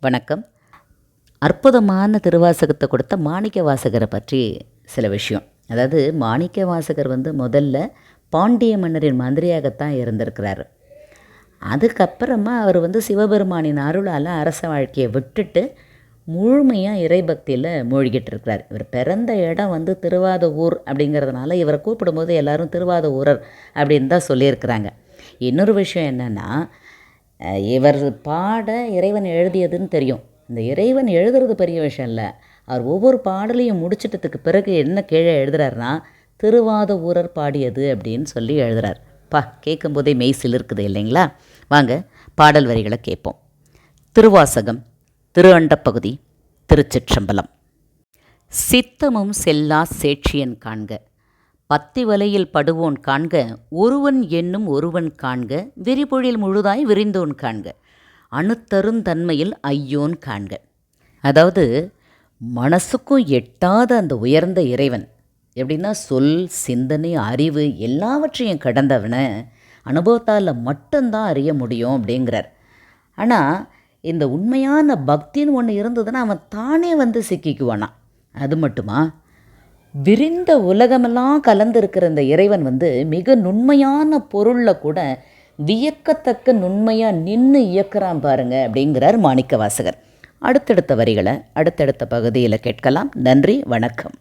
வணக்கம். அற்புதமான திருவாசகத்தை கொடுத்த மாணிக்க வாசகரை பற்றி சில விஷயம். அதாவது மாணிக்க வாசகர் முதல்ல பாண்டிய மன்னரின் மந்திரியாகத்தான் இருந்திருக்கிறாரு. அதுக்கப்புறமா அவர் சிவபெருமானின் அருளால் அரச வாழ்க்கையை விட்டுட்டு முழுமையாக இறைபக்தியில் மூழ்கிட்டு இருக்கிறார். இவர் பிறந்த இடம் திருவாத ஊர் அப்படிங்கிறதுனால இவரை கூப்பிடும்போது எல்லாரும் திருவாத ஊரர் அப்படின்னு தான் சொல்லியிருக்கிறாங்க. இன்னொரு விஷயம் என்னென்னா, இவர் பாட இறைவன் எழுதியதுன்னு தெரியும். இந்த இறைவன் எழுதுறது பெரிய விஷயம் இல்லை. அவர் ஒவ்வொரு பாடலையும் முடிச்சிட்டதுக்கு பிறகு என்ன கீழே எழுதுறாருனா, திருவாத ஊரர் பாடியது அப்படின்னு சொல்லி எழுதுறார். கேட்கும்போதே மெய்சில் இருக்குது இல்லைங்களா? வாங்க பாடல் வரிகளை கேட்போம். திருவாசகம், திரு அண்டப்பகுதி, திருச்சிற்றம்பலம். சித்தமும் செல்லா சேட்சியன் காண்க, பத்தி வலையில் படுவோன் காண்க, ஒருவன் என்னும் ஒருவன் காண்க, விரிபொழில் முழுதாய் விரிந்தோன் காண்க, அணுத்தருந்தன்மையில் ஐயோன் காண்க. அதாவது மனசுக்கும் எட்டாத அந்த உயர்ந்த இறைவன் எப்படின்னா, சொல், சிந்தனை, அறிவு எல்லாவற்றையும் கடந்தவனை அனுபவத்தால் மட்டும்தான் அறிய முடியும் அப்படிங்கிறார். ஆனால் இந்த உண்மையான பக்தின்னு ஒன்று இருந்ததுன்னா அவன் தானே சிக்கிக்குவானா. அது மட்டுமா, விரிந்த உலகமெல்லாம் கலந்துருக்கிற இந்த இறைவன் மிக நுண்மையான பொருளில் கூட வியக்கத்தக்க நுண்மையாக நின்று இயக்கிறான் பாருங்க அப்படிங்கிறார் மாணிக்க வாசகர். அடுத்தடுத்த வரிகளை அடுத்தடுத்த பகுதியில் கேட்கலாம். நன்றி, வணக்கம்.